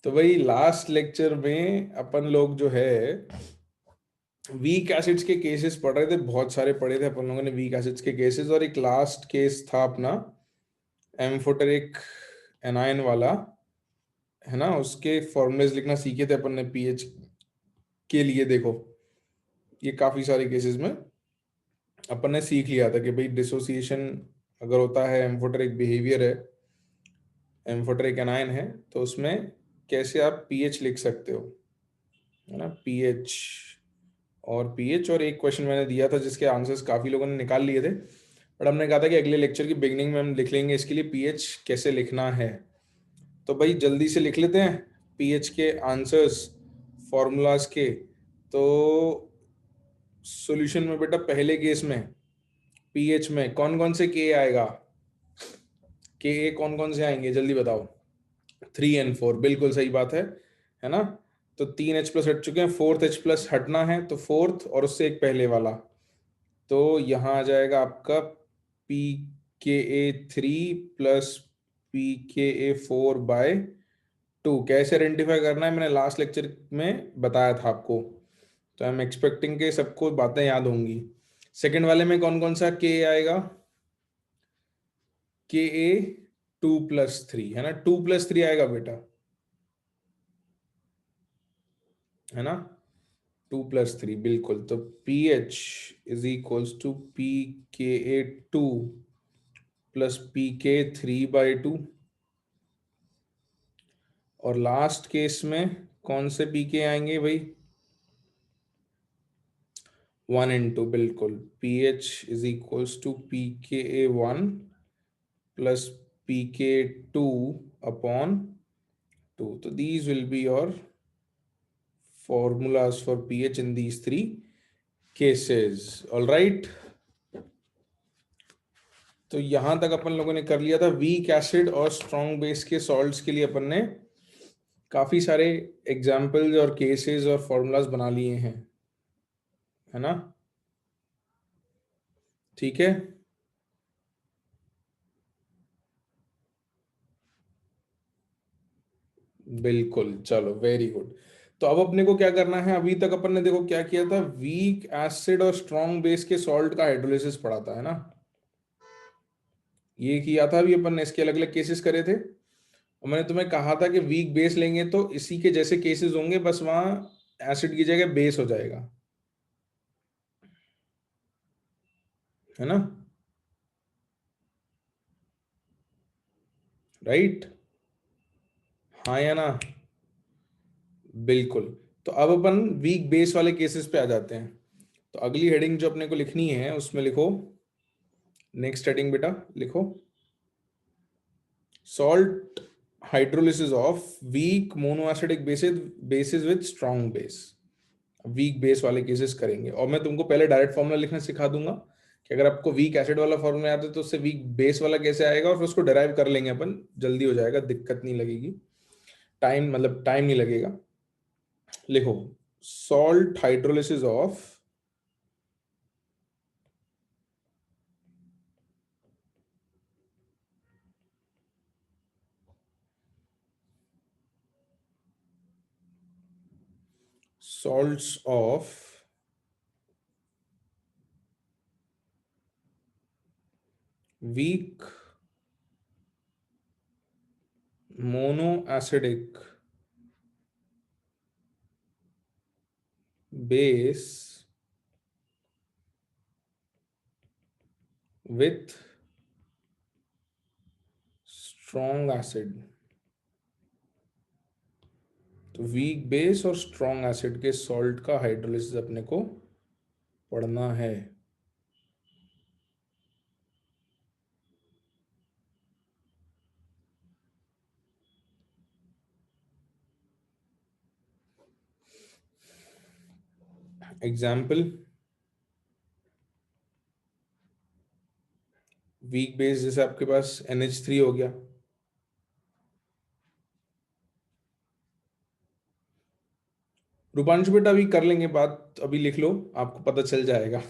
तो भाई last lecture में अपन लोग जो है वीक एसिड्स के केसेस पढ़ रहे थे, बहुत सारे पढ़े थे अपन लोगों ने वीक एसिड्स के केसेस। और एक लास्ट केस था अपना एम्फोटेरिक एनायन वाला, है ना। उसके फॉर्मूलेज लिखना सीखे थे अपन ने पीएच के लिए। देखो ये काफी सारे केसेस में अपन ने सीख लिया था कि भाई डिसोसिएशन अगर होता है, एम्फोटेरिक बिहेवियर है, एम्फोटेरिक एनायन है, तो उसमें कैसे आप पीएच लिख सकते हो, है ना। पीएच और एक क्वेश्चन मैंने दिया था जिसके आंसर्स काफी लोगों ने निकाल लिए थे, बट हमने कहा था कि अगले लेक्चर की बिगनिंग में हम लिख लेंगे इसके लिए पीएच कैसे लिखना है। तो भाई जल्दी से लिख लेते हैं पीएच के आंसर्स फॉर्मूलाज के। तो सॉल्यूशन में बेटा पहले केस में पीएच में कौन कौन से के आएगा, के ए कौन कौन से आएंगे जल्दी बताओ। 3 और 4, बिल्कुल सही बात है ना। तो 3H+ हट चुके हैं, 4th H+ हटना है, तो 4th और उससे एक पहले वाला, तो यहाँ आ जाएगा आपका pKa3 प्लस pKa4/2। कैसे आइडेंटिफाई करना है मैंने लास्ट लेक्चर में बताया था आपको, तो आई एम एक्सपेक्टिंग के सबको बातें याद होंगी। सेकंड वाले में कौन कौन सा के आएगा, Ka2+3, है ना। 2+3 आएगा बेटा, है ना। 2+3 बिल्कुल। तो pH is equals to pKa2 plus pK3/2। और लास्ट केस में कौन से pK आएंगे भाई, 1 and 2, बिल्कुल। pH is equals to pKa1 plus pK2/2। तो these will be your formulas for pH in these 3 cases, all right। तो यहां तक अपन लोगों ने कर लिया था वीक एसिड और स्ट्रॉन्ग बेस के सॉल्ट्स के लिए। अपन ने काफी सारे एग्जाम्पल्स और केसेस और फॉर्मूलाज बना लिए हैं, है ना। ठीक है, बिल्कुल, चलो वेरी गुड। तो अब अपने को क्या करना है, अभी तक अपन ने देखो क्या किया था, वीक एसिड और स्ट्रॉन्ग बेस के सॉल्ट का हाइड्रोलिसिस पढ़ा था, है ना। ये किया था अभी अपन ने, इसके अलग अलग केसेस करे थे। और मैंने तुम्हें कहा था कि वीक बेस लेंगे तो इसी के जैसे केसेस होंगे, बस वहां एसिड की जगह बेस हो जाएगा, है ना। राइट, हाँ या ना, बिल्कुल। तो अब अपन वीक बेस वाले केसेस पे आ जाते हैं। तो अगली हेडिंग जो अपने को लिखनी है उसमें लिखो, नेक्स्ट हेडिंग बेटा लिखो, salt hydrolysis of weak monoacidic basis with strong base. Weak base वाले केसेस करेंगे, और मैं तुमको पहले डायरेक्ट फॉर्मूला लिखना सिखा दूंगा कि अगर आपको वीक एसिड वाला फॉर्मूला आता है तो उससे वीक बेस वाला कैसे आएगा, और फिर उसको डिराइव कर लेंगे अपन, जल्दी हो जाएगा, दिक्कत नहीं लगेगी, टाइम नहीं लगेगा। लिखो, salt hydrolysis of salts of weak monoacidic base with strong acid। तो वीक बेस और स्ट्रॉन्ग एसिड के सॉल्ट का हाइड्रोलिसिस अपने को पढ़ना है। एग्जाम्पल, वीक बेस जैसे आपके पास NH3 हो गया, रूपांशु बेटा अभी कर लेंगे बात, अभी लिख लो आपको पता चल जाएगा।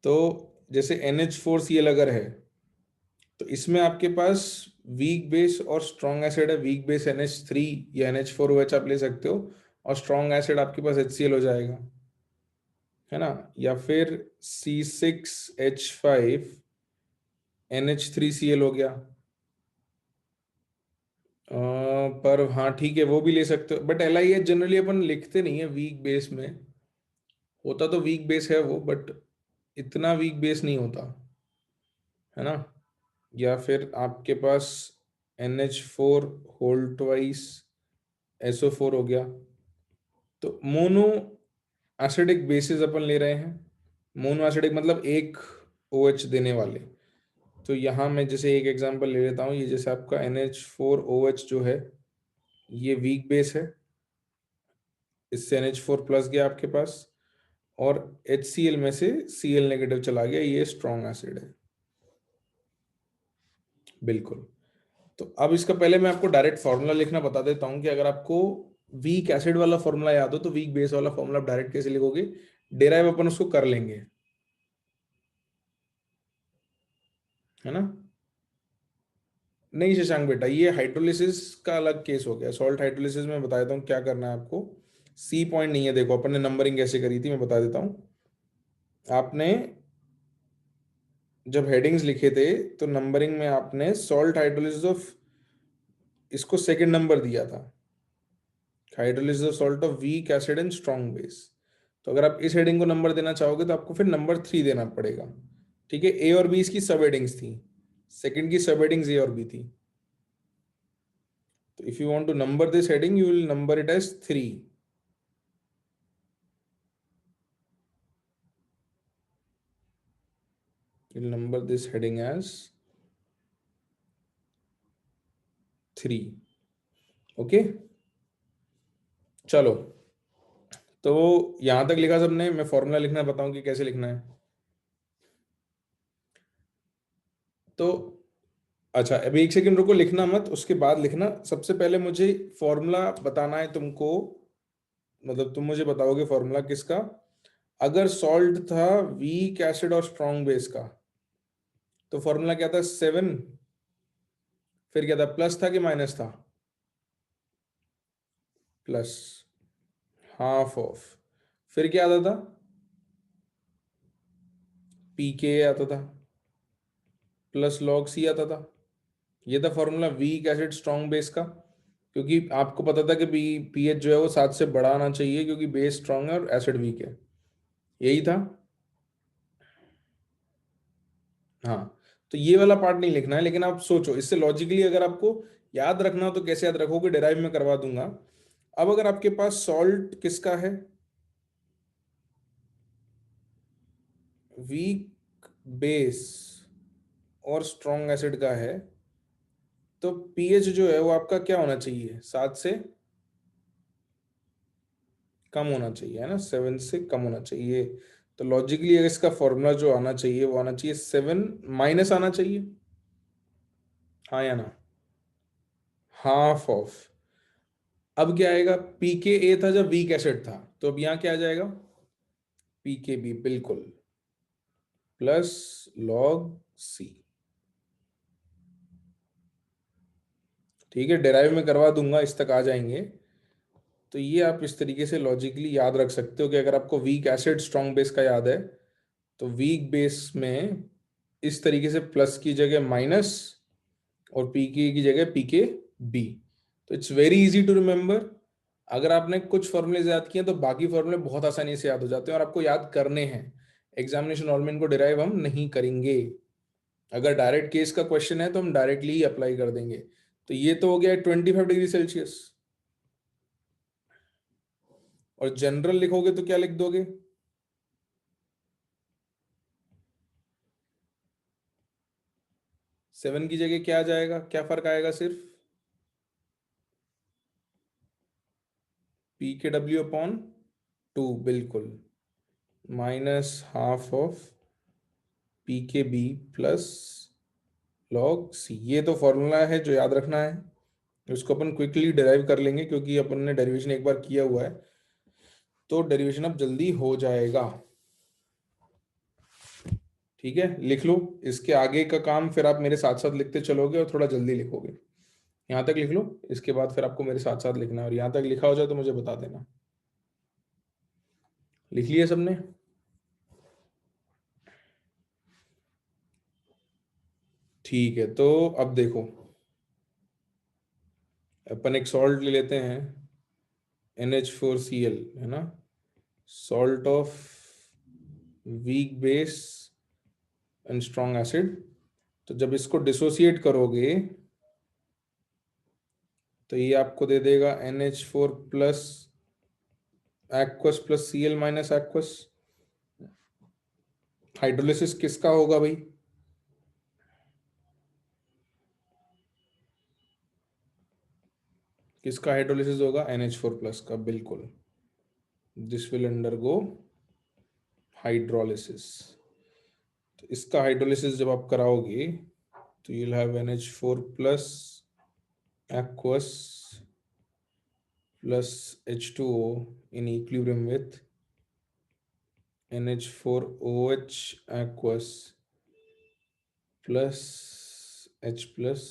तो जैसे NH4Cl अगर है तो इसमें आपके पास वीक बेस और स्ट्रॉन्ग एसिड है, वीक बेस NH3 या NH4OH आप ले सकते हो, और स्ट्रॉन्ग एसिड आपके पास HCl हो जाएगा, है ना, या फिर C6H5NH3Cl हो गया। पर हाँ ठीक है, वो भी ले सकते हो, बट LiH जनरली अपन लिखते नहीं है वीक बेस में, होता तो वीक बेस है वो, बट इतना वीक बेस नहीं होता, है ना। या फिर आपके पास NH4 होल ट्वाइस SO4 हो गया। तो मोनो एसिडिक बेसिस अपन ले रहे हैं, मोनो एसिडिक मतलब एक OH देने वाले। तो यहाँ मैं जैसे एक एग्जांपल ले लेता हूँ, ये जैसे आपका NH4OH जो है ये वीक बेस है, इससे NH4 प्लस गया आपके पास, और HCl में से Cl नेगेटिव चला गया, ये स्ट्रॉन्ग एसिड है। बिल्कुल। तो अब इसका पहले मैं आपको डायरेक्ट फॉर्मूला लिखना बता देता हूँ कि अगर आपको वीक एसिड वाला फॉर्मूला याद हो तो वीक बेस वाला फॉर्मूला आप डायरेक्ट कैसे लिखोगे, डेराइव अपन उसको कर लेंगे, है ना। नहीं शशांक बेटा, ये हाइड्रोलिसिस का अलग केस हो गया, सॉल्ट हाइड्रोलिसिस में बता देता हूँ क्या करना है आपको। सी पॉइंट नहीं है, देखो अपन ने नंबरिंग कैसे करी थी मैं बता देता हूँ। आपने जब हेडिंग्स लिखे थे तो नंबरिंग में आपने सॉल्ट हाइड्रोलिसिस ऑफ, इसको सेकंड नंबर दिया था, hydrolysis of salt of weak acid and strong base. तो अगर आप इस हेडिंग को नंबर देना चाहोगे तो आपको फिर नंबर 3 देना पड़ेगा, ठीक है। ए और बी इसकी सब हेडिंग्स थी, सेकंड की सब हेडिंग्स ए और बी थी। तो if you want to number this heading you will number it as 3। you'll number this heading as 3। Okay, चलो, तो यहां तक लिखा सबने, मैं फॉर्मूला लिखना बताऊं कि कैसे लिखना है। तो अच्छा अभी एक सेकंड रुको, लिखना मत, उसके बाद लिखना। सबसे पहले मुझे फॉर्मूला बताना है तुमको, मतलब तुम मुझे बताओगे फॉर्मूला किसका। अगर सॉल्ट था वीक एसिड और स्ट्रॉन्ग बेस का तो फॉर्मूला क्या था, 7, फिर क्या था, प्लस था कि माइनस था, प्लस, हाफ ऑफ, फिर क्या आता था, PK आता था, प्लस लॉग C आता था। ये था formula weak acid strong base का, क्योंकि आपको पता था कि pH जो है वो 7 से बड़ा आना चाहिए क्योंकि बेस स्ट्रॉन्ग है और एसिड वीक है, यही था। हाँ, तो ये वाला पार्ट नहीं लिखना है, लेकिन आप सोचो इससे लॉजिकली अगर आपको याद रखना हो तो कैसे याद रखोगे, डेराइव में करवा दूंगा। अब अगर आपके पास सॉल्ट किसका है, वीक बेस और स्ट्रॉन्ग एसिड का है, तो पीएच जो है वो आपका क्या होना चाहिए, 7 से कम होना चाहिए, है ना, 7 से कम होना चाहिए। तो लॉजिकली अगर इसका फॉर्मूला जो आना चाहिए वो आना चाहिए 7 माइनस आना चाहिए, हाँ या ना, हाफ ऑफ। अब क्या आएगा, PKA था जब वीक एसिड था, तो अब यहाँ क्या आ जाएगा, PKB, बिल्कुल, प्लस लॉग C। ठीक है, डेराइव में करवा दूंगा, इस तक आ जाएंगे। तो ये आप इस तरीके से लॉजिकली याद रख सकते हो कि अगर आपको वीक एसिड स्ट्रॉन्ग बेस का याद है तो वीक बेस में इस तरीके से प्लस की जगह माइनस और PK की जगह PKB। तो it's very easy to remember. अगर आपने कुछ फॉर्मूले याद किए तो बाकी फॉर्मूले बहुत आसानी से याद हो जाते हैं और आपको याद करने हैं। एग्जामिनेशन हॉल में इनको डिराइव हम नहीं करेंगे, अगर डायरेक्ट केस का क्वेश्चन है तो हम डायरेक्टली ही अप्लाई कर देंगे। तो ये तो हो गया 25 डिग्री सेल्सियस, और जनरल लिखोगे तो क्या लिख दोगे, 7 की जगह क्या आ जाएगा, क्या फर्क आएगा, सिर्फ PKW/2, बिल्कुल, minus half of PKB plus log C। ये तो फॉर्मूला है जो याद रखना है, उसको अपन क्विकली डिराइव कर लेंगे क्योंकि अपन ने डेरिवेशन एक बार किया हुआ है, तो डेरिवेशन अब जल्दी हो जाएगा। ठीक है, लिख लो। इसके आगे का काम फिर आप मेरे साथ साथ लिखते चलोगे और थोड़ा जल्दी लिखोगे। यहाँ तक लिख लो, इसके बाद फिर आपको मेरे साथ साथ लिखना है, और यहाँ तक लिखा हो जाए तो मुझे बता देना। लिख लिया सबने? ठीक है, तो अब देखो, अपन एक सॉल्ट ले लेते हैं, NH4Cl, है ना, salt of weak base and strong acid. तो जब इसको डिसोसिएट करोगे तो ये आपको दे देगा NH4 plus aqueous plus Cl minus aqueous. Hydrolysis किसका होगा भाई? किसका हाइड्रोलिसिस होगा? NH4 प्लस का, बिल्कुल। This will undergo hydrolysis. तो इसका हाइड्रोलिसिस जब आप कराओगे तो you'll have NH4 plus aqueous plus H2O in equilibrium with NH4OH aqueous plus H plus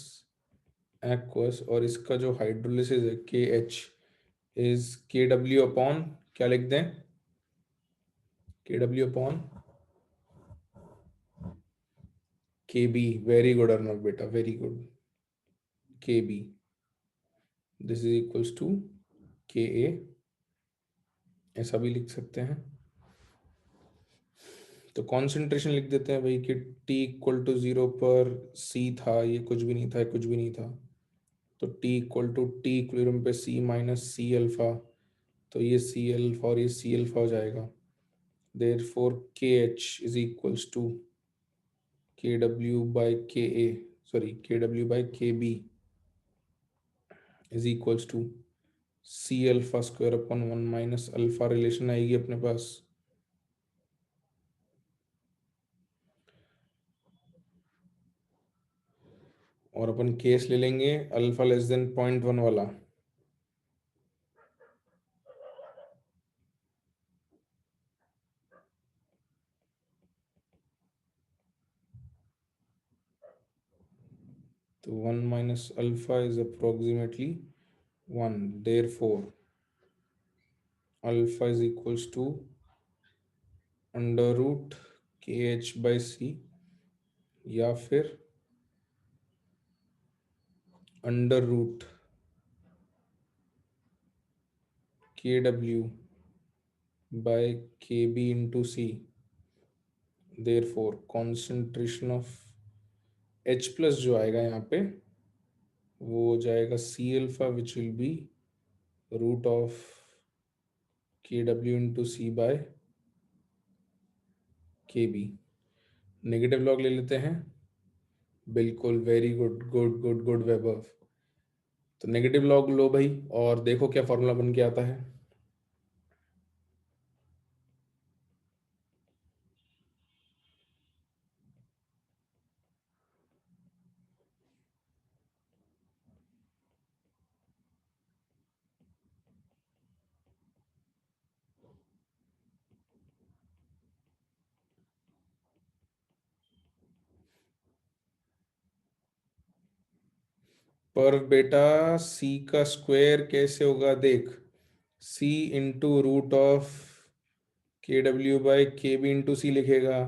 aqueous, और इसका जो हाइड्रोलिसिस है KH इज KW अपॉन, क्या लिख दें? KW upon KB। Very good Arnab बेटा, very good. KB, this is equals to KA, ऐसा भी लिख सकते हैं। तो कॉन्सेंट्रेशन लिख देते हैं भाई कि T इक्वल टू 0 पर C था, ये कुछ भी नहीं था, ये कुछ भी नहीं था, तो T equal to T equilibrium पे C माइनस सी अल्फा, तो ये C अल्फा और ये C अल्फा हो जाएगा। Therefore KH is equals to KW by KA, sorry KW by KB is equals to C alpha square upon 1 minus alpha, relation आएगी अपने पास। और अपन केस ले लेंगे अल्फा लेस देन 0.1 वाला। तो 1 minus alpha is approximately 1, therefore alpha is equals to under root KH by C, या फिर under root KW by KB into C। Therefore concentration of H plus जो आएगा यहाँ पे वो हो जाएगा C alpha which will be root of KW into C by KB। Negative log ले लेते हैं, बिल्कुल, very good, good good good Vaibhav. तो नेगेटिव लॉग लो भाई, और देखो क्या फॉर्मूला बन के आता है। पर बेटा C का स्क्वायर कैसे होगा देख, C into root of KW by KB into C लिखेगा,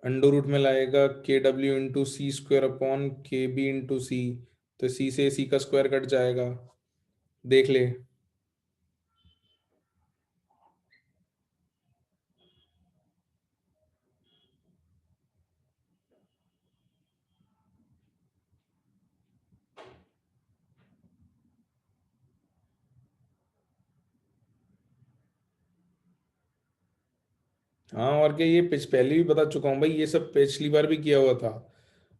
अंडर रूट में लाएगा KW into C square upon KB into C, तो C से C का स्क्वायर कट जाएगा, देख ले। हाँ, और क्या, ये पहले भी बता चुका हूँ भाई, ये सब पिछली बार भी किया हुआ था।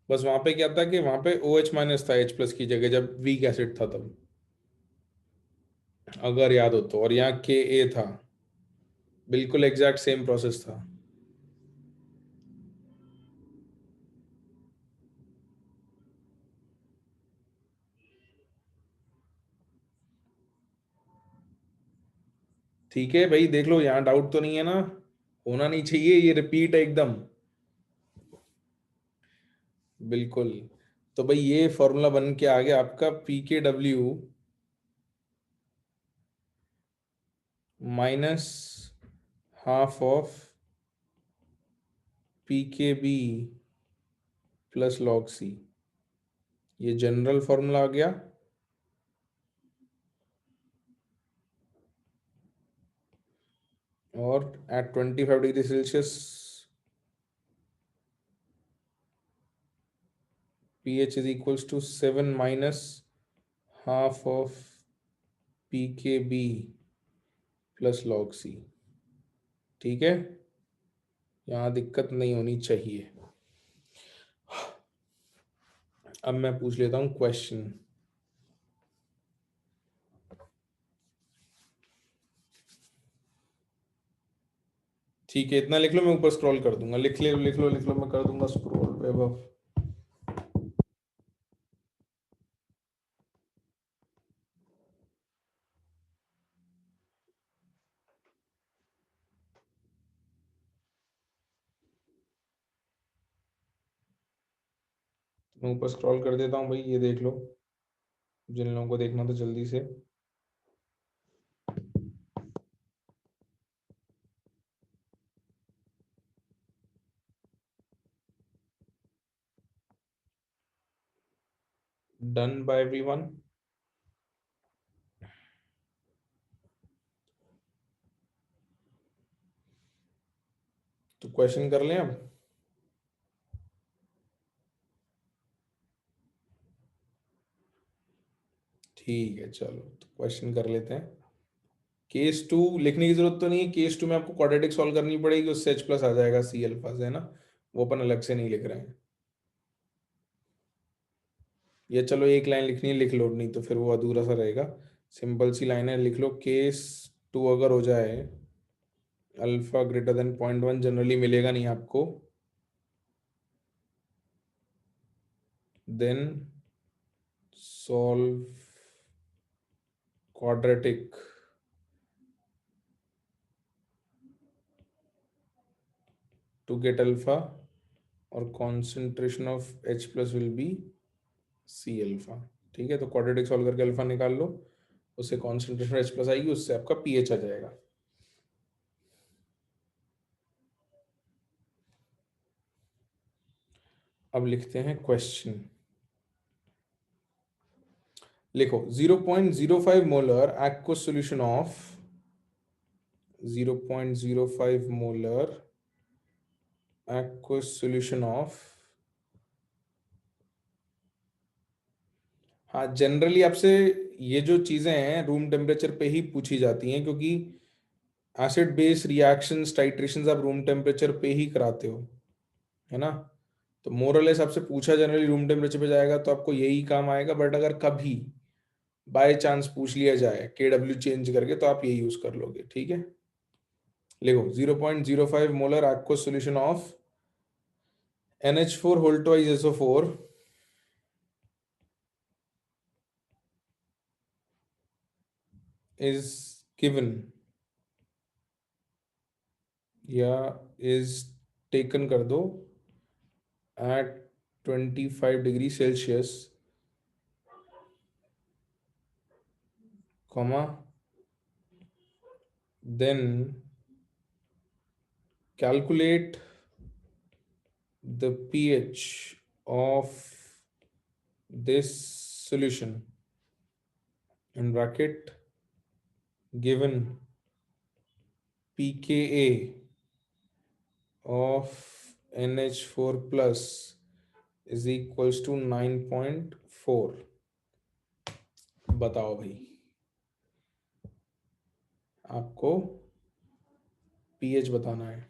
बस वहां पे क्या था कि वहां पे OH माइनस था H प्लस की जगह, जब वीक एसिड था तब, अगर याद हो तो, और यहाँ KA था। बिल्कुल एग्जैक्ट सेम प्रोसेस था। ठीक है भाई, देख लो, यहाँ डाउट तो नहीं है ना? होना नहीं चाहिए, ये रिपीट है एकदम। बिल्कुल। तो भाई ये फॉर्मूला बन के आ गया आपका PKW minus half of PKB plus log C. ये जनरल फॉर्मूला आ गया। और at 25 degree Celsius pH is equals to 7 minus half of PKB plus log C. ठीक है, यहाँ दिक्कत नहीं होनी चाहिए। अब मैं पूछ लेता हूँ क्वेश्चन। ठीक है, इतना लिख लो, मैं ऊपर स्क्रॉल कर दूंगा। लिख लो लिख लो लिख लो, मैं कर दूंगा स्क्रॉल वेब। मैं ऊपर स्क्रॉल कर देता हूँ भाई, ये देख लो जिन लोगों को देखना तो जल्दी से। Done by everyone. तो क्वेश्चन कर लें अब। ठीक है, चलो तो क्वेश्चन कर लेते हैं। केस टू लिखने की जरूरत तो नहीं है। केस टू में आपको क्वाड्रेटिक सॉल्व करनी पड़ेगी, उससे H प्लस आ जाएगा C अल्फा से, है ना। वो अपन अलग से नहीं लिख रहे हैं। ये चलो एक लाइन लिखनी है, लिख लो, नहीं तो फिर वो अधूरा सा रहेगा। सिंपल सी लाइन है, लिख लो। केस टू अगर हो जाए अल्फा ग्रेटर देन 0.1, जनरली मिलेगा नहीं आपको, then solve quadratic to get alpha, और concentration of H plus will be C alpha. ठीक है, तो क्वाड्रेटिक सॉल्व करके अल्फा निकाल लो, उससे कॉन्सेंट्रेशन H प्लस आएगी, उससे आपका pH आ जाएगा। अब लिखते हैं क्वेश्चन। लिखो 0.05 molar aqueous solution of 0.05 molar aqueous solution of। हाँ, जनरली आपसे ये जो चीजें हैं रूम टेम्परेचर पे ही पूछी जाती हैं, क्योंकि एसिड बेस रिएक्शंस टाइट्रेशंस आप रूम टेम्परेचर पे ही कराते हो, है ना। तो मोरलेस आपसे पूछा जनरली रूम टेम्परेचर पे जाएगा, तो आपको यही काम आएगा। बट अगर कभी बाय चांस पूछ लिया जाए KW चेंज करके, तो आप ये यूज कर लोगे। ठीक है, लिखो 0.05 molar aqueous solution of NH4 whole twice SO4 is given, या is taken कर दो, at 25 degree Celsius, comma, then calculate the pH of this solution, in bracket, given pKa of NH4 plus is equals to 9.4। बताओ भाई, आपको pH बताना है।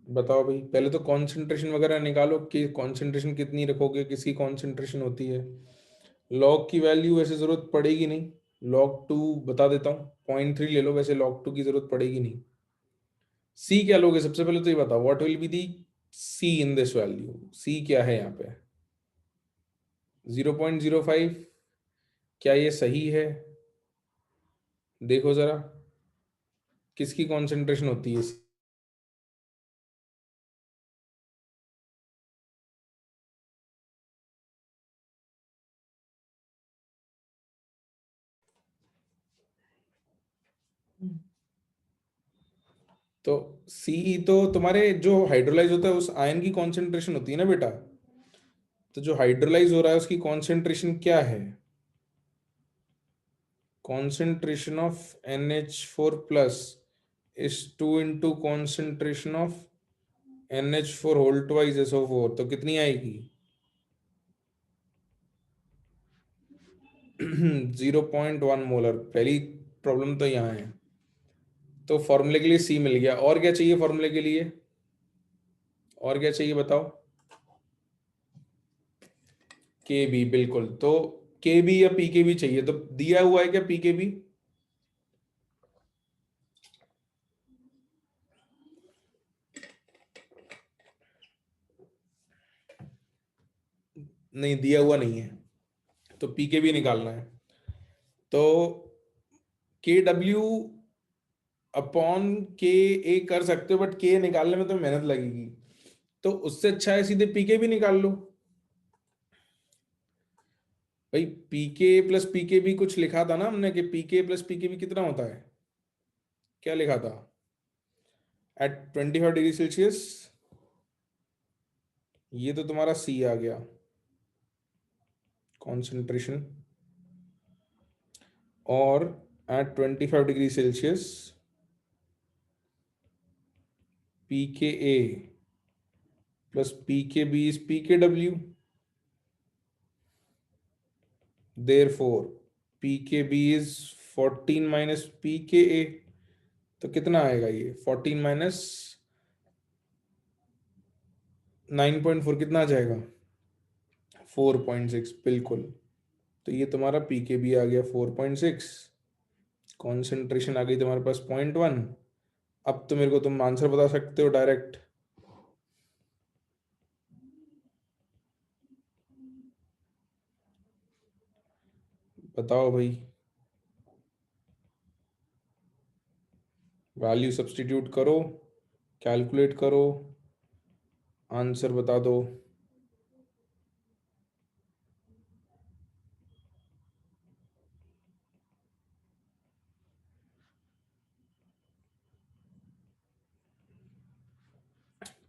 बताओ भाई, पहले तो कॉन्सेंट्रेशन वगैरह निकालो कि कॉन्सेंट्रेशन कितनी रखोगे, किसकी कॉन्सेंट्रेशन होती है। लॉग की वैल्यू वैसे जरूरत पड़ेगी नहीं, लॉग टू बता देता हूँ, 0.3 ले लो, वैसे लॉग टू की जरूरत पड़ेगी नहीं। सी क्या लोगे सबसे पहले तो ये बताओ, what will be the C in this value, C क्या है यहाँ पे? 0.05। क्या ये सही है? देखो जरा, किसकी कॉन्सेंट्रेशन होती है? तो सी तो तुम्हारे जो हाइड्रोलाइज होता है उस आयन की कॉन्सेंट्रेशन होती है ना बेटा। तो जो हाइड्रोलाइज हो रहा है उसकी कॉन्सेंट्रेशन क्या है? Concentration of NH4+ is 2 into concentration of NH4 whole twice SO4, तो कितनी आएगी? 0.1 मोलर। पहली प्रॉब्लम तो यहाँ है। तो फॉर्मूले के लिए सी मिल गया, और क्या चाहिए फॉर्मूले के लिए? और क्या चाहिए बताओ? के बी, बिल्कुल। तो के बी या पी के बी चाहिए, तो दिया हुआ है क्या पी के बी? नहीं, दिया हुआ नहीं है, तो पी के बी निकालना है। तो के डब्ल्यू अपॉन के ए कर सकते हो, बट के निकालने में तो मेहनत लगेगी, तो उससे अच्छा है सीधे पी के बी निकाल लो। भाई पी के प्लस पी के बी कुछ लिखा था ना हमने, कि पी के प्लस पी के बी कितना होता है? क्या लिखा था? At 25 degree Celsius. ये तो तुम्हारा सी आ गया, कॉन्सेंट्रेशन। और एट 25 डिग्री सेल्सियस पी के ए प्लस पी के बी इज पी के डब्ल्यू। देर फोर पी के बी इज 14 माइनस पी के ए। तो कितना आएगा ये? 14 माइनस 9.4 कितना आ जाएगा? 4.6, बिल्कुल। तो ये तुम्हारा पी के बी आ गया 4.6। कॉन्सेंट्रेशन आ गई तुम्हारे पास 0.1। अब तो मेरे को तुम आंसर बता सकते हो डायरेक्ट। बताओ भाई, वैल्यू सब्सटीट्यूट करो, कैलकुलेट करो, आंसर बता दो।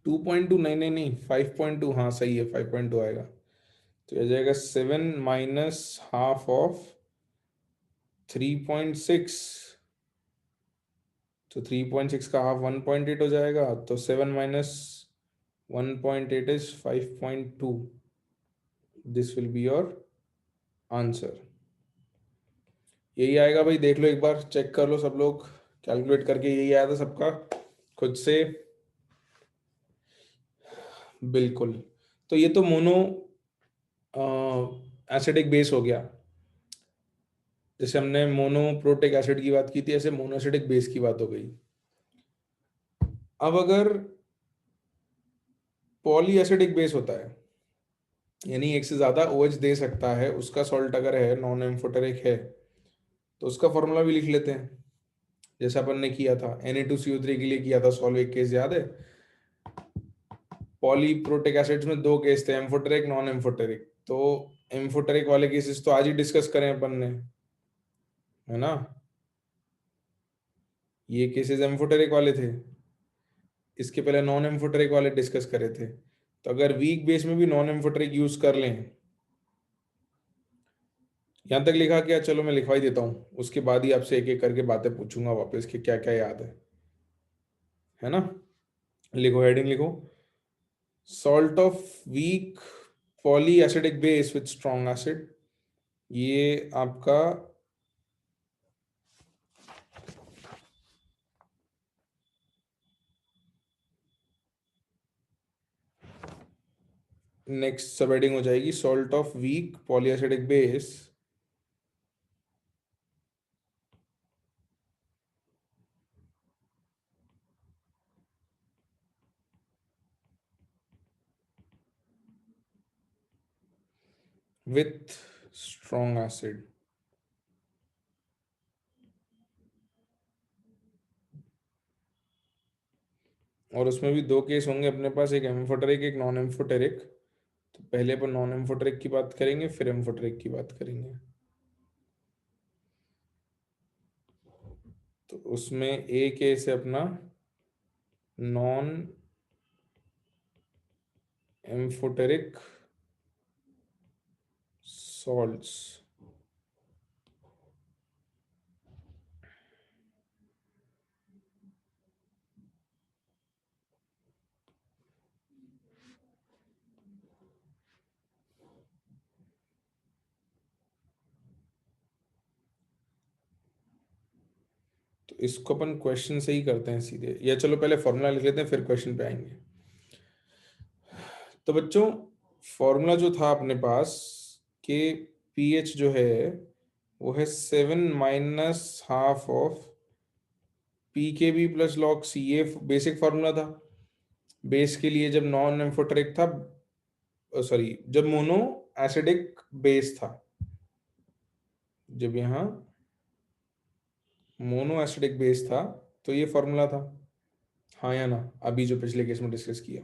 2.2? नहीं नहीं नहीं, 5.2, हाँ सही है, 5.2 आएगा। तो ये जाएगा 7 माइनस हाफ ऑफ 3.6। तो 3.6 का हाफ 1.8 हो जाएगा, तो 7 minus 1.8 is 5.2। This will be your answer. यही आएगा भाई, देख लो एक बार, चेक कर लो सब लोग, कैलकुलेट करके यही आया था सबका खुद से। बिल्कुल। तो ये तो मोनो एसिडिक बेस हो गया। जैसे हमने मोनोप्रोटिक एसिड की बात की थी, ऐसे मोनोएसिडिक बेस की बात हो गई। अब अगर पॉली एसिडिक बेस होता है, यानी एक से ज्यादा OH दे सकता है, उसका सॉल्ट अगर है, नॉन एम्फोटेरिक है, तो उसका फॉर्मूला भी लिख लेते हैं, जैसा अपन ने किया था Na2CO3 के लिए किया था सॉल्व, एक केस याद है? पॉलीप्रोटिक एसिड्स में दो केस थे, एम्फोटेरिक नॉन एम्फोटेरिक। तो एम्फोटेरिक वाले केसेस तो आज ही डिस्कस करें अपन ने, है ना? ये केसेस एम्फोटेरिक वाले थे, इसके पहले नॉन एम्फोटेरिक वाले डिस्कस करे थे। तो अगर वीक बेस में भी नॉन एम्फोटेरिक यूज कर लें, यहां तक लिखा क्या? चलो मैं लिखवा ही देता हूँ, उसके बाद ही आपसे एक एक करके बातें पूछूंगा वापस कि क्या क्या याद है ना? लिखो, हेडिंग लिखो, salt of weak poly acidic base with strong acid. ये आपका नेक्स्ट सब हेडिंग हो जाएगी salt of weak polyacidic base with strong acid. और उसमें भी दो केस होंगे अपने पास, एक एम्फोटेरिक एक नॉन एम्फोटेरिक। तो पहले अपन नॉन एम्फोटेरिक की बात करेंगे, फिर एम्फोटेरिक की बात करेंगे। तो उसमें ए केस है अपना नॉन एम्फोटेरिक सॉल्ट्स। तो इसको अपन क्वेश्चन से ही करते हैं सीधे, या चलो पहले फॉर्मूला लिख लेते हैं फिर क्वेश्चन पे आएंगे। तो बच्चों फॉर्मूला जो था अपने पास कि पीएच जो है वो है 7 - ½ पी के बी प्लस लॉग सी, ये बेसिक फार्मूला था। बेस के लिए जब नॉन एम्फोटेरिक था, सॉरी जब मोनो एसिडिक बेस था, जब यहाँ मोनो एसिडिक बेस था तो ये फार्मूला था। हाँ या ना, अभी जो पिछले केस में डिस्कस किया।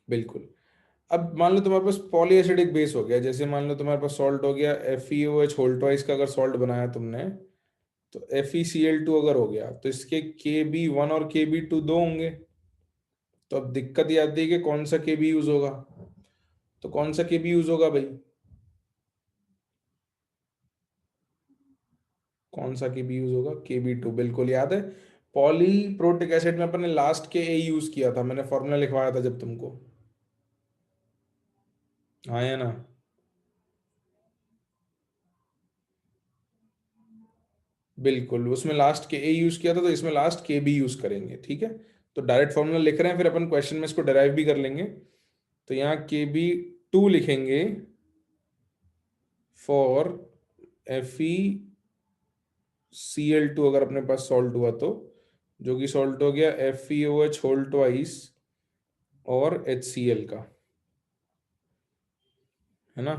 बिल्कुल। अब मान लो तुम्हारे पास पॉली एसिडिक बेस हो गया, जैसे मान लो तुम्हारे पास सॉल्ट हो गया FeOH होल ट्वाइस का, अगर सॉल्ट बनाया तुमने तो FeCl2 अगर हो गया तो इसके Kb1 और Kb2 दो होंगे। तो अब दिक्कत ये आती है कि कौन सा Kb यूज होगा। तो कौन सा Kb यूज होगा भाई, कौन सा Kb यूज होगा, Kb2 बिल्कुल याद है। पॉली प्रोटिक एसिड में अपन ने लास्ट के ए यूज किया था, मैंने फॉर्मूला लिखवाया था जब तुमको। हाँ या ना। बिल्कुल, उसमें लास्ट के ए यूज किया था तो इसमें लास्ट के बी यूज करेंगे, ठीक है। तो डायरेक्ट फॉर्मूला लिख रहे हैं, फिर अपन क्वेश्चन में इसको डिराइव भी कर लेंगे। तो यहाँ Kb2 लिखेंगे फॉर FeCl2 अगर अपने पास सॉल्ट हुआ तो, जो कि सॉल्ट हो गया FeOH होल ट्वाइस और HCl का, है ना।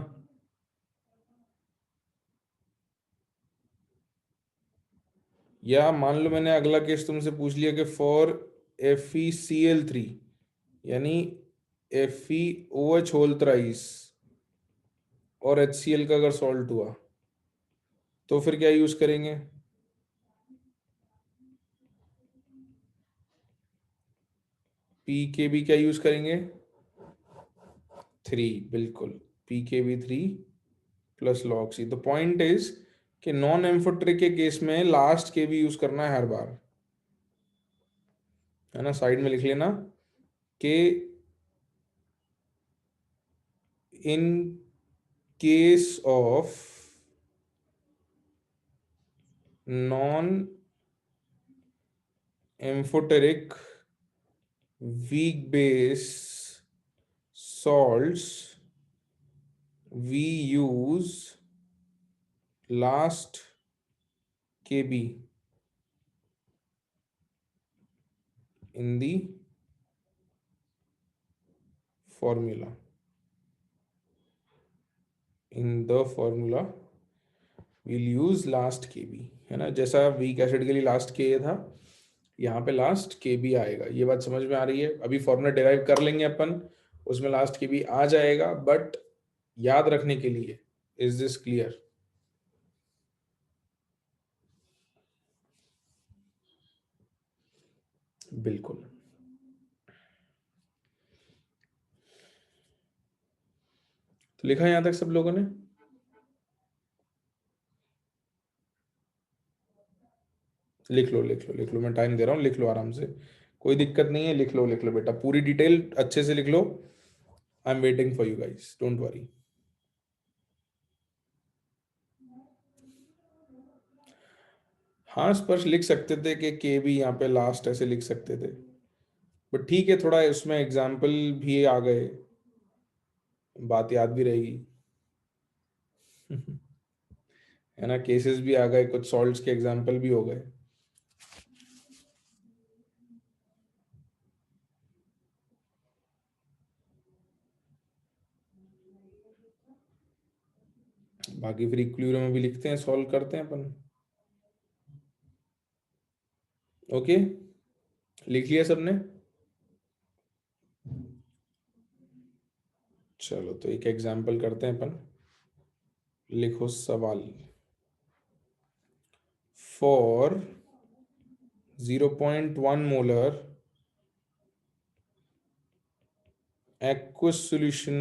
या मान लो मैंने अगला केस तुमसे पूछ लिया कि फॉर FeCl3, यानी FeOH होल थ्राइस और HCl का अगर सॉल्ट हुआ तो फिर क्या यूज करेंगे। पी के बी क्या यूज करेंगे, 3, बिल्कुल। PKB3 plus log C. The point is कि नॉन एम्फोटेरिक के केस में लास्ट के भी यूज करना है हर बार, है ना। साइड में लिख लेना कि in case of non amphoteric weak base salts we use last kb in the formula, in the formula we'll use last kb, है ना। जैसा वीक एसिड के लिए लास्ट के था, यहाँ पे लास्ट के बी आएगा। ये बात समझ में आ रही है। अभी फॉर्मूला डिराइव कर लेंगे अपन, उसमें लास्ट के बी आ जाएगा, बट याद रखने के लिए, इज दिस क्लियर। बिल्कुल। तो लिखा यहां तक सब लोगों ने, लिख लो लिख लो लिख लो, मैं टाइम दे रहा हूँ, लिख लो आराम से, कोई दिक्कत नहीं है। लिख लो बेटा, पूरी डिटेल अच्छे से लिख लो। I am waiting for you guys, don't worry. हाँ स्पर्श लिख सकते थे कि के भी यहाँ पे लास्ट ऐसे लिख सकते थे, बट ठीक है, थोड़ा उसमें एग्जाम्पल भी आ गए, बात याद भी रहेगी। है ना, केसेस भी आ गए, कुछ सॉल्ट्स के एग्जाम्पल भी हो गए। बाकी फिर इक्विलिब्रियम में भी लिखते हैं, सॉल्व करते हैं अपन। ओके, लिख लिया सबने? चलो तो एक एग्जाम्पल करते हैं अपन। लिखो सवाल। For 0.1 molar aqueous solution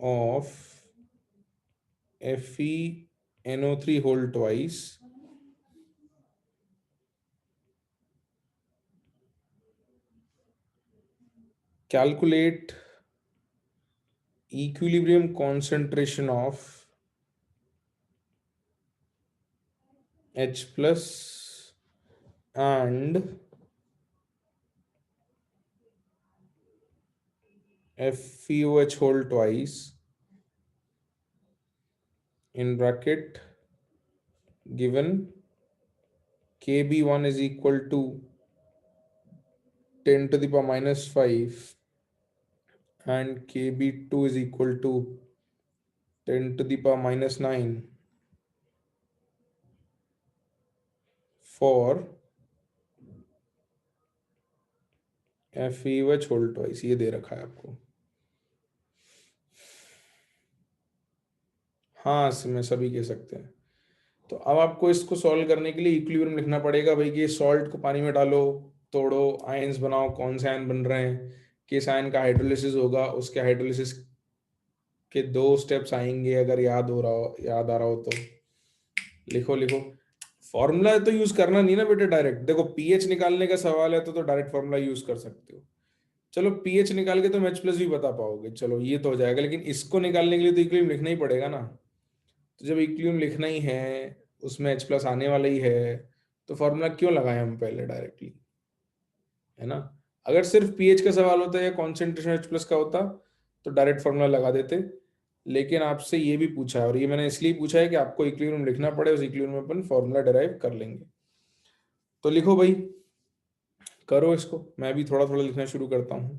of FeNO3 whole twice, calculate equilibrium concentration of H plus and FeOH whole twice in bracket given KB1 is equal to 10 to the power minus 5 and KB2 is equal to 10 to the power minus 9 for FeOH whole twice। ये दे रखा है आपको। हाँ, इसमें सभी कह सकते हैं। तो अब आपको इसको सॉल्व करने के लिए इक्विलिब्रियम लिखना पड़ेगा भाई, कि सॉल्ट को पानी में डालो, तोड़ो, आयंस बनाओ, कौन से आयन बन रहे हैं, किस आयन का हाइड्रोलिसिस होगा, उसके हाइड्रोलिसिस के 2 स्टेप्स आएंगे, अगर याद आ रहा हो तो लिखो लिखो। फॉर्मूला तो यूज करना नहीं ना बेटे डायरेक्ट, देखो पीएच निकालने का सवाल है तो डायरेक्ट फॉर्मूला यूज कर सकते हो। चलो पीएच निकाल के तुम H प्लस भी बता पाओगे, चलो ये तो हो जाएगा, लेकिन इसको निकालने के लिए तो इक्विलिब्रियम लिखना ही पड़ेगा ना। तो जब इक्विलिब्रियम लिखना ही है, उसमें H प्लस आने वाला ही है, तो फॉर्मूला क्यों लगाए हम पहले डायरेक्टली, है ना। अगर सिर्फ पीएच का सवाल होता या कॉन्सेंट्रेशन H प्लस का होता तो डायरेक्ट फॉर्मूला लगा देते, लेकिन आपसे ये भी पूछा है, और ये मैंने इसलिए पूछा है कि आपको इक्विलिब्रियम लिखना पड़े, उस इक्विलिब्रियम में अपन फॉर्मूला डिराइव कर लेंगे। तो लिखो भाई, करो इसको, मैं भी थोड़ा थोड़ा लिखना शुरू करता हूँ।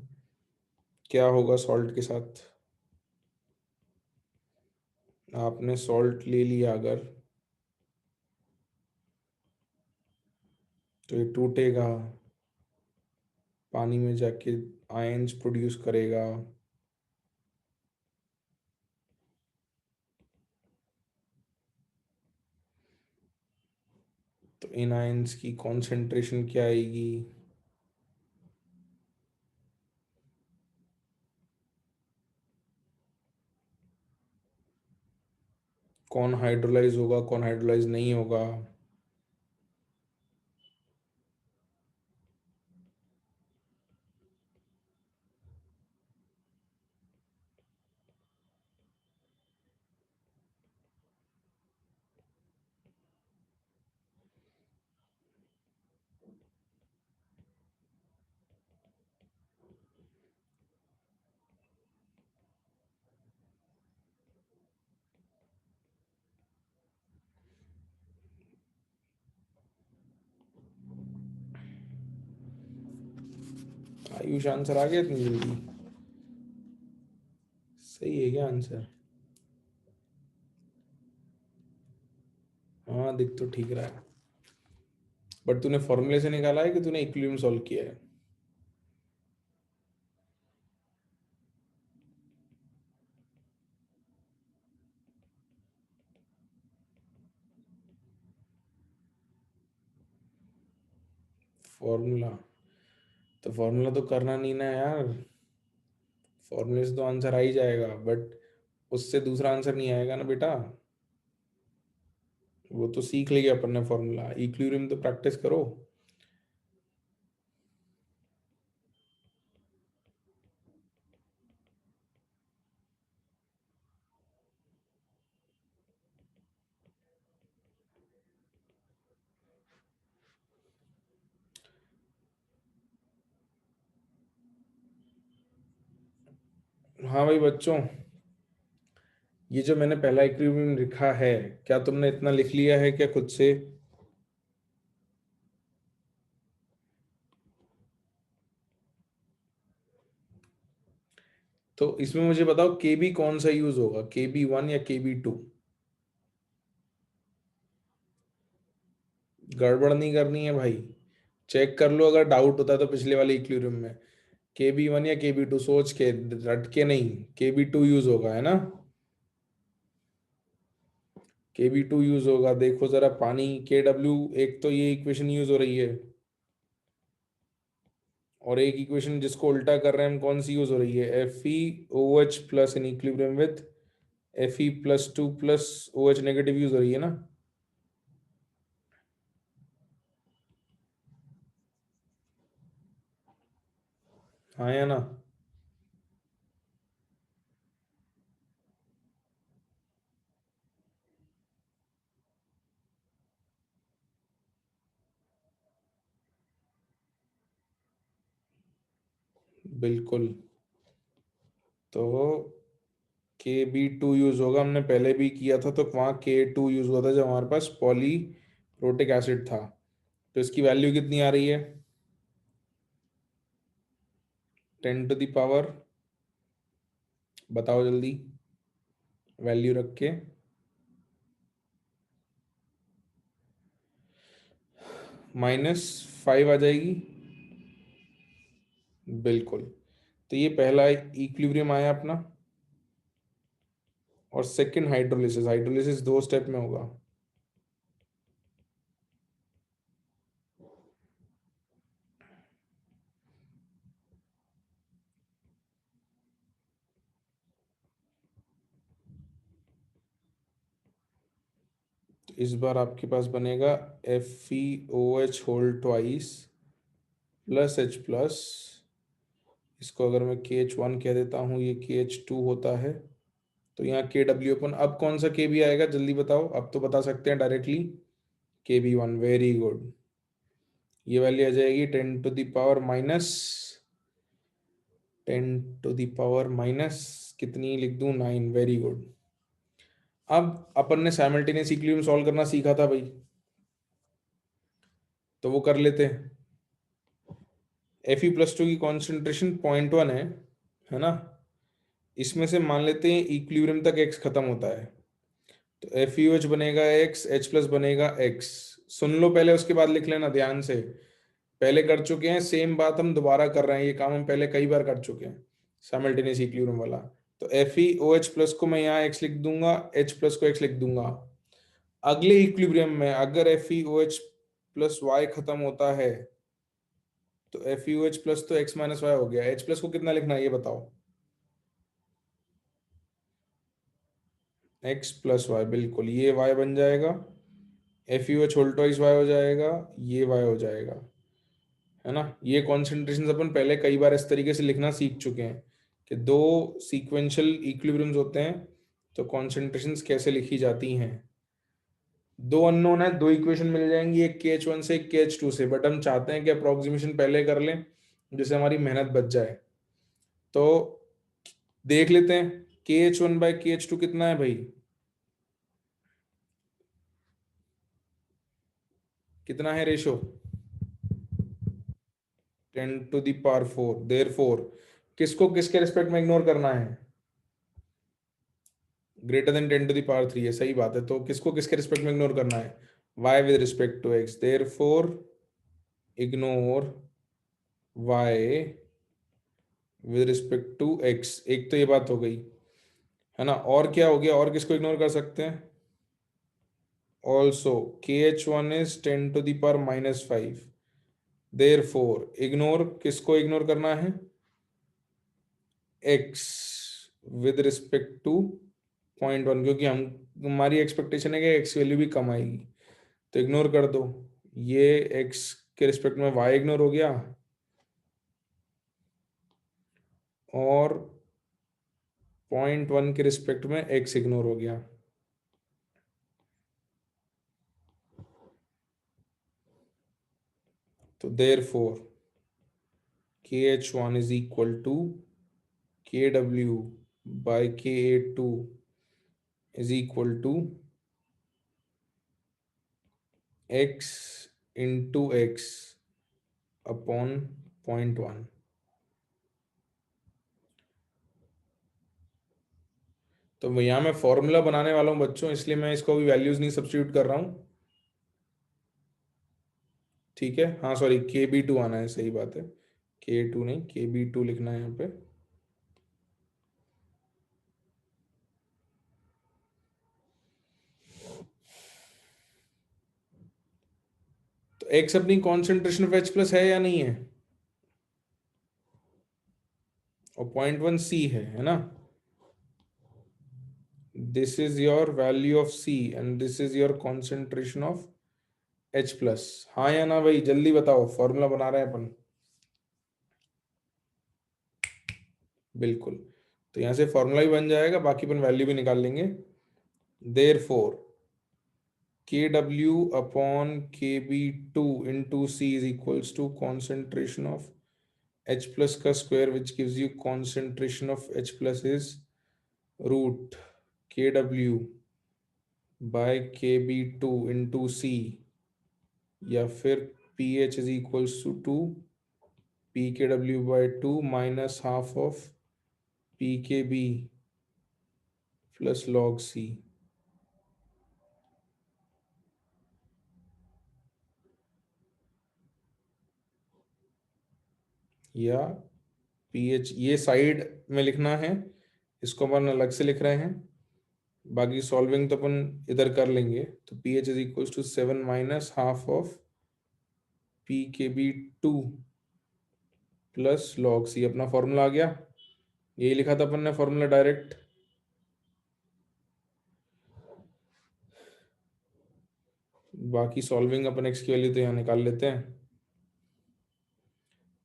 क्या होगा सॉल्ट के साथ? आपने सॉल्ट ले लिया अगर, तो ये टूटेगा, पानी में जाके आयंस प्रोड्यूस करेगा, तो इन आयंस की कॉन्सेंट्रेशन क्या आएगी? कौन हाइड्रोलाइज होगा, कौन हाइड्रोलाइज नहीं होगा? आयुष आंसर आ गया इतनी जल्दी? सही है क्या आंसर? हाँ, दिख तो ठीक रहा है, बट तूने फॉर्मूले से निकाला है कि तूने इक्विलिब्रियम सॉल्व किया है? फॉर्मूला, तो फॉर्मूला तो करना नहीं ना यार, फॉर्मूले से तो आंसर आ ही जाएगा, बट उससे दूसरा आंसर नहीं आएगा ना बेटा। वो तो सीख लिया अपन ने फॉर्मूला, इक्विलिब्रियम तो प्रैक्टिस करो। हाँ भाई बच्चों, ये जो मैंने पहला इक्विलिब्रियम लिखा है, क्या तुमने इतना लिख लिया है क्या खुद से? तो इसमें मुझे बताओ के बी कौन सा यूज होगा, के बी वन या के बी टू? गड़बड़ नहीं करनी है भाई, चेक कर लो अगर डाउट होता है तो पिछले वाले इक्विलिब्रियम में। के बी वन या के बी टू, सोच के, रट के नहीं। के बी टू यूज होगा, है ना? के बी टू यूज होगा। देखो जरा, पानी के डब्ल्यू, एक तो ये इक्वेशन यूज हो रही है, और एक इक्वेशन जिसको उल्टा कर रहे हैं हम, कौन सी यूज हो रही है? F E O H plus in equilibrium with F E plus two plus O H negative use हो रही है ना? हाँ या ना? बिल्कुल। तो के बी टू यूज होगा, हमने पहले भी किया था, तो वहाँ के टू यूज हुआ था जब हमारे पास पॉली प्रोटिक एसिड था। तो इसकी वैल्यू कितनी आ रही है? 10 टू द पावर, बताओ जल्दी, वैल्यू रख के। -5 आ जाएगी। बिल्कुल। तो ये पहला इक्विलिब्रियम आया अपना। और सेकंड हाइड्रोलिसिस, हाइड्रोलिसिस 2 स्टेप में होगा। तो इस बार आपके पास बनेगा FeOH whole 2 plus H plus, इसको अगर मैं KH1 कह देता हूँ, ये KH2 होता है। तो यहाँ KW अपन, अब कौन सा KB आएगा जल्दी बताओ, अब तो बता सकते हैं डायरेक्टली। KB1, very good. ये वैल्यू आ जाएगी 10 टू द पावर माइनस कितनी लिख दूं, 9, वेरी गुड। अब अपन ने साइमल्टेनियस इक्विलिब्रियम सॉल्व करना सीखा था भाई, तो वो कर लेते हैं। Fe+2 की कॉन्सेंट्रेशन 0.1 है ना? इसमें से मान लेते हैं इक्विलिब्रियम तक x खत्म होता है, तो FeOH बनेगा x, H प्लस बनेगा x। सुन लो पहले, उसके बाद लिख लेना ध्यान से। पहले कर चुके हैं, सेम बात हम दोबारा कर रहे हैं, ये काम हम पहले कई बार कर चुके हैं, साइमल्टेनियस इक्विलिब्रियम वाला। तो FeOH प्लस को मैं यहाँ x लिख दूंगा, H प्लस को x लिख दूंगा। अगले इक्विलिब्रियम में अगर FeOH प्लस y खत्म होता है, तो FeOH प्लस तो x माइनस वाई हो गया। H प्लस को कितना लिखना है ये बताओ? x प्लस वाई, बिल्कुल, ये y बन जाएगा। FeOH होल ट्वाइस y हो जाएगा, ये y हो जाएगा, है ना? ये कॉन्सेंट्रेशन अपन पहले कई बार इस तरीके से लिखना सीख चुके हैं कि दो सीक्वेंशियल इक्विलिब्रियम्स होते हैं तो कॉन्सेंट्रेशंस कैसे लिखी जाती हैं। दो अननोन है, दो इक्वेशन मिल जाएंगी, एक KH1 से, एक KH2 से, बट हम चाहते हैं कि अप्रोक्सीमेशन पहले कर लें जिससे हमारी मेहनत बच जाए। तो देख लेते हैं, KH1/KH2 कितना है भाई? कितना है ratio? 10 to the power 4। Therefore, किसको किसके रिस्पेक्ट में इग्नोर करना है? Greater than 10 to the power 3 है, सही बात है। तो किसको किसके रिस्पेक्ट में इग्नोर करना है? y with respect to x, therefore ignore y with respect to x। एक तो ये बात हो गई, है ना? और क्या हो गया, और किसको इग्नोर कर सकते हैं? Also KH1 is 10 to the power -5, therefore ignore, किसको इग्नोर करना है? x विद रिस्पेक्ट टू 0.1, क्योंकि हम, हमारी एक्सपेक्टेशन है कि x वैल्यू भी कम आएगी, तो इग्नोर कर दो। ये x के रिस्पेक्ट में y इग्नोर हो गया, और 0.1 के रिस्पेक्ट में x इग्नोर हो गया। तो therefore KH1 is equal to KW by Ka2 is equal to x into x upon 0.1। तो यहाँ मैं फॉर्मूला बनाने वाला हूँ बच्चों, इसलिए मैं इसको भी वैल्यूज नहीं सब्स्टिट्यूट कर रहा हूँ, ठीक है। हाँ सॉरी, KB2 आना है, सही बात है, K2 नहीं, KB2 लिखना है यहाँ पे। तो x अपनी कॉन्सेंट्रेशन ऑफ H प्लस है या नहीं है, और 0.1 C है ना। This is your value of C and this is your concentration of H plus. हाँ या ना भाई, जल्दी बताओ, फॉर्मूला बना रहे हैं अपन। बिल्कुल, तो यहाँ से फॉर्मूला भी बन जाएगा, बाकी अपन वैल्यू भी निकाल लेंगे। Therefore KW upon KB2 into C is equals to concentration of H plus का square, which gives you concentration of H plus is root KW by KB2 into C, या फिर PH is equals to PKW by 2 minus half of PKB plus log C। या PH ये side में लिखना है, इसको अपन अलग से लिख रहे हैं, बाकी सॉल्विंग तो अपन इधर कर लेंगे। तो PH is equal to 7 minus half of PKB2 plus log C। अपना फॉर्मूला आ गया, यही लिखा था अपन ने फॉर्मूला डायरेक्ट। बाकी सॉल्विंग अपन x की वैल्यू तो यहाँ निकाल लेते हैं।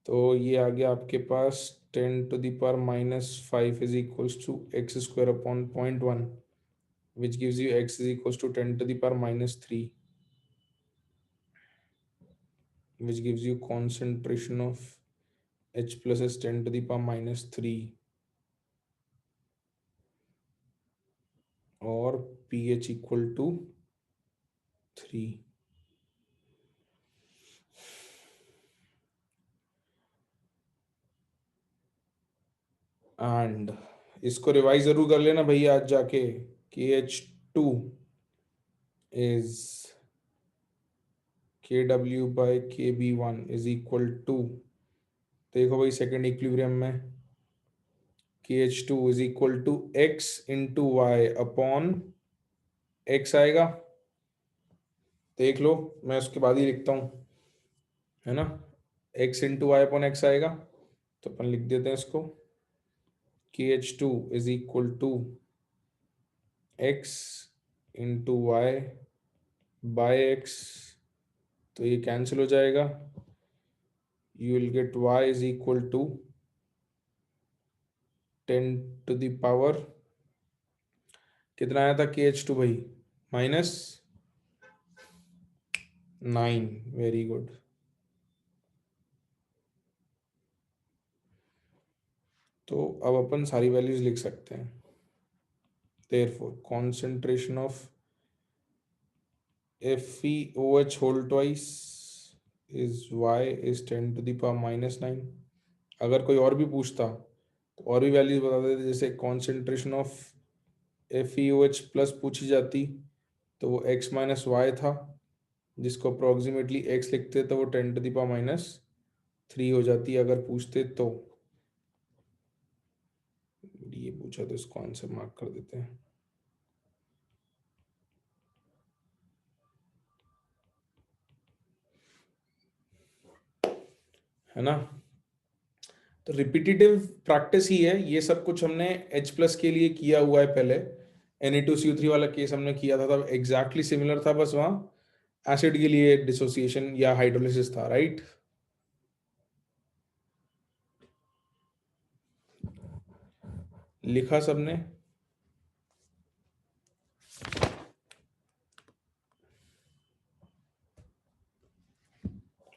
तो ये आ गया आपके पास 10 to the power minus 5 is equals to x square upon 0.1, which gives you x is equals to 10 to the power minus 3, which gives you concentration of H plus is 10 to the power minus 3 और pH equal to 3। And इसको revise जरूर कर लेना भैया आज जाके। KH2 is KW by KB1 is equal to, देखो भाई सेकेंड इक्विलिब्रियम में KH2 is equal to x into y upon x आएगा, देख लो, मैं उसके बाद ही लिखता हूँ, है ना। x into y upon x आएगा, तो अपन लिख देते हैं इसको, KH2 is equal to x into y by x, तो ये कैंसिल हो जाएगा। You will get y is equal to 10 to the power, कितना आया था KH2 भाई, -9। Very good. तो अब अपन सारी वैल्यूज लिख सकते हैं। Therefore concentration of FeOH whole twice is y is 10 to the power -9। अगर कोई और भी पूछता तो और भी वैल्यूज बता देते, जैसे कॉन्सेंट्रेशन ऑफ FeOH प्लस पूछी जाती तो वो x माइनस वाई था, जिसको अप्रोक्सीमेटली x लिखते तो वो 10 टू द पावर -3 हो जाती अगर पूछते तो। ये पूछा तो इसको आंसर मार्क कर देते हैं। है ना, तो रिपीटेटिव प्रैक्टिस ही है ये सब कुछ, हमने H प्लस के लिए किया हुआ है पहले। Na2CO3 वाला केस हमने किया था, तब एग्जैक्टली सिमिलर था, बस वहां एसिड के लिए डिसोसिएशन या हाइड्रोलिसिस था, राइट। लिखा सबने।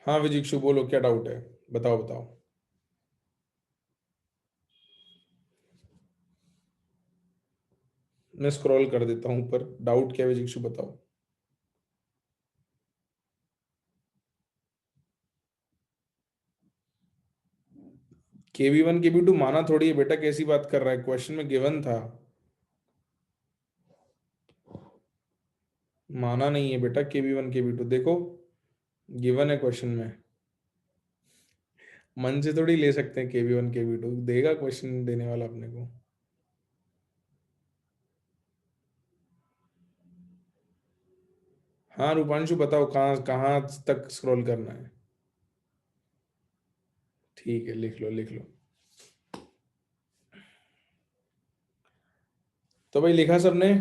हाँ विजिक्षु बोलो, क्या डाउट है, बताओ बताओ। मैं स्क्रॉल कर देता हूँ ऊपर। डाउट क्या है जिक्षु, बताओ। KB1 KB2 माना थोड़ी है बेटा, कैसी बात कर रहा है, क्वेश्चन में गिवन था। माना नहीं है बेटा KB1 KB2, देखो गिवन है क्वेश्चन में। मन से थोड़ी ले सकते हैं, KB1 KB2 देगा क्वेश्चन देने वाला अपने को। हाँ रूपांशु बताओ, कहाँ कहाँ तक स्क्रॉल करना है। ठीक है, लिख लो लिख लो। तो भाई लिखा सबने।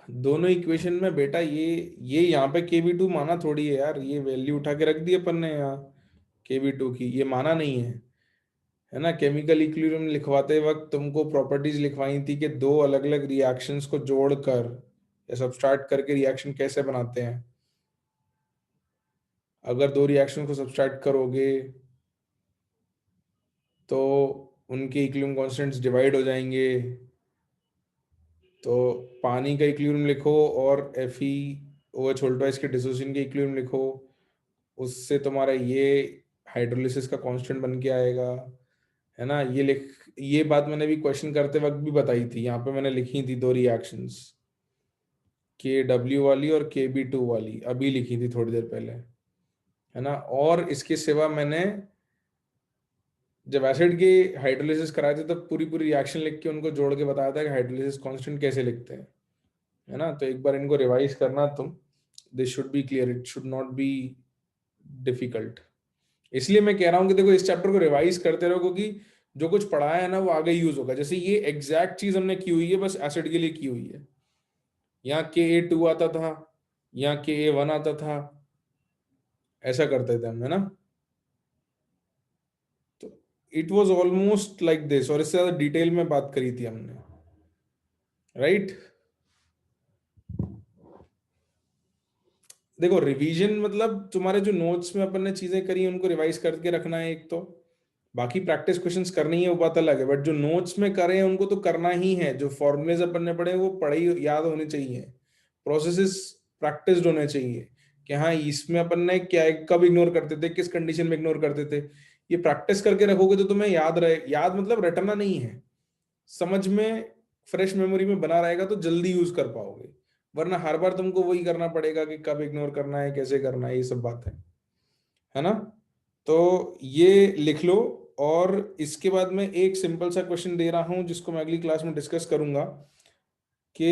दोनों इक्वेशन में बेटा ये यहाँ पे KB2 माना थोड़ी है यार, ये वैल्यू उठा के रख दी अपन ने यहाँ KB2 की, ये माना नहीं है ना। केमिकल इक्विलिब्रियम लिखवाते वक्त तुमको प्रॉपर्टीज लिखवाई थी कि दो अलग अलग रिएक्शंस को जोड़कर या सबस्ट्रैक्ट करके रिएक्शन कैसे बनाते हैं। अगर दो रिएक्शन को सबस्ट्रैक्ट करोगे तो उनके इक्विलिब्रियम कांस्टेंट्स डिवाइड हो जाएंगे। तो पानी का इक्विलिब्रियम लिखो और FeOH वोल्टाइज के डिसोसिएशन के इक्विलिब्रियम लिखो, उससे तुम्हारा ये हाइड्रोलिसिस का कांस्टेंट बन के आएगा, है ना। ये बात मैंने भी क्वेश्चन करते वक्त भी बताई थी, यहाँ पे मैंने लिखी थी दो रिएक्शंस, KW वाली और KB2 वाली, अभी लिखी थी थोड़ी देर पहले, है ना। और इसके सिवा मैंने जब एसिड के हाइड्रोलिसिस कराए थे तब पूरी पूरी रिएक्शन लिख के उनको जोड़ के बताया था कि हाइड्रोलिसिस कांस्टेंट कैसे लिखते हैं, है ना। तो एक बार इनको रिवाइज करना तुम, this should be clear, it should not be difficult. इसलिए मैं कह रहा हूँ कि देखो इस चैप्टर को रिवाइज करते रहो, क्योंकि जो कुछ पढ़ाया है ना वो आगे यूज होगा। जैसे ये एग्जैक्ट चीज हमने की हुई है, बस एसिड के लिए की हुई है। यहाँ Ka2 आता था, यहाँ Ka1 आता था, ऐसा करते थे हम, है ना। तो it was almost like this, और इससे ज्यादा डिटेल में बात करी थी हमने, राइट। देखो रिवीजन मतलब तुम्हारे जो नोट्स में अपन ने चीजें करी उनको रिवाइज करके रखना है एक तो, बाकी प्रैक्टिस क्वेश्चंस करनी है वो बात अलग है, बट जो नोट्स में करे हैं उनको तो करना ही है। जो फॉर्मुलेज अपन ने पढ़े हैं वो पढ़े याद होने चाहिए, प्रोसेसेस प्रैक्टिस्ड होने चाहिए कि हाँ इसमें अपन ने क्या कब इग्नोर करते थे, किस कंडीशन में इग्नोर करते थे। ये प्रैक्टिस करके रखोगे तो तुम्हें याद रहे, याद मतलब रटना नहीं है, समझ में फ्रेश मेमोरी में बना रहेगा तो जल्दी यूज कर पाओगे। वरना हर बार तुमको वही करना पड़ेगा कि कब इग्नोर करना है, कैसे करना है, ये सब बात है ना। तो ये लिख लो। और इसके बाद में एक सिंपल सा क्वेश्चन दे रहा हूं जिसको मैं अगली क्लास में डिस्कस करूंगा कि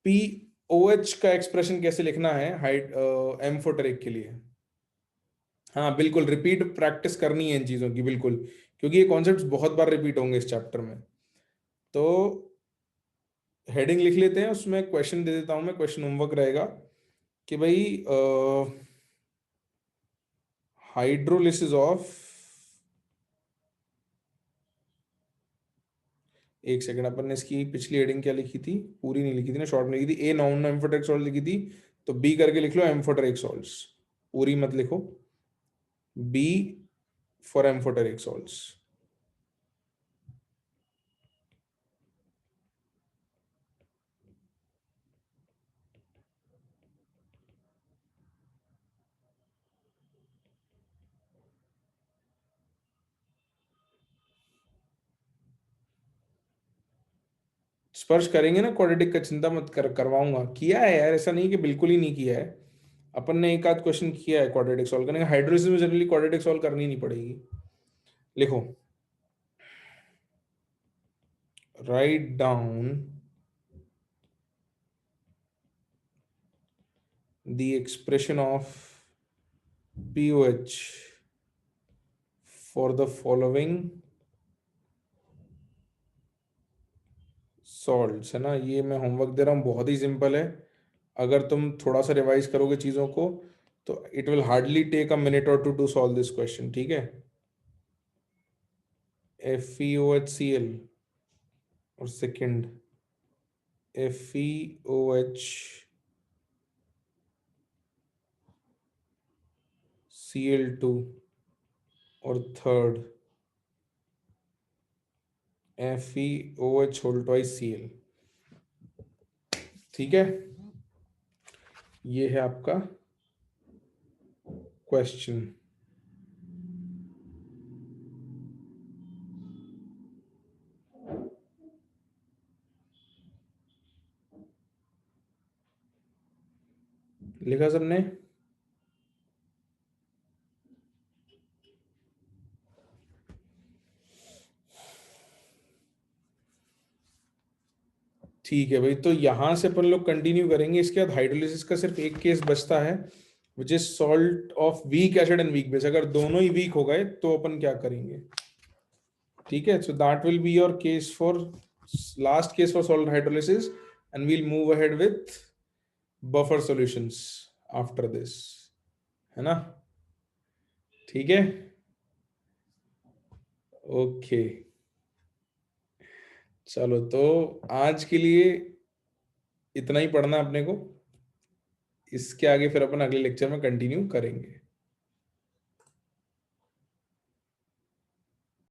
POH का एक्सप्रेशन कैसे लिखना है हाइड एम्फोटेरिक के लिए। हाँ बिल्कुल, रिपीट प्रैक्टिस करनी है इन चीजों की, बिल्कुल, क्योंकि ये कॉन्सेप्ट्स बहुत बार रिपीट होंगे इस चैप्टर में। तो हेडिंग लिख लेते हैं, उसमें क्वेश्चन दे देता हूं मैं, क्वेश्चन होमवर्क रहेगा कि भाई हाइड्रोलिसिस ऑफ, एक सेकंड, अपन ने इसकी पिछली हेडिंग क्या लिखी थी, पूरी नहीं लिखी थी ना, शॉर्ट में लिखी थी। ए नॉन एम्फोटेरिक सॉल्ट लिखी थी, तो बी करके लिख लो एम्फोटेरिक सॉल्ट्स, पूरी मत लिखो, बी फॉर एम्फोटेरिक सॉल्ट्स। स्पर्श करेंगे ना क्वाड्रेटिक का, चिंता मत करवाऊंगा, किया है यार, ऐसा नहीं कि बिल्कुल ही नहीं किया है। अपन ने एक आध क्वेश्चन किया है क्वाड्रेटिक सॉल्व करने का, हाइड्रोलिसिस में जनरली क्वाड्रेटिक सॉल्व करनी नहीं पड़ेगी। लिखो, write down the expression of POH for the following salts, है ना। ये मैं होमवर्क दे रहा हूँ, बहुत ही सिंपल है। अगर तुम थोड़ा सा रिवाइज करोगे चीजों को तो it will hardly take a minute और two to solve this question, ठीक है। FeOHCl और सेकंड FeOH Cl2, और third FeOH whole twice Cl। ठीक है, ये है आपका क्वेश्चन। लिखा सबने? ठीक है भाई, तो यहां से अपन लोग कंटिन्यू करेंगे। इसके बाद हाइड्रोलिसिस का सिर्फ एक केस बचता है, which is salt of weak acid and weak base. अगर दोनों ही वीक हो गए तो अपन क्या करेंगे? ठीक है, so that will be your case for last case for salt hydrolysis, and we'll move ahead with buffer solutions after this, है ना? ठीक है, ओके। चलो, तो आज के लिए इतना ही पढ़ना है अपने को। इसके आगे फिर अपन अगले लेक्चर में कंटिन्यू करेंगे।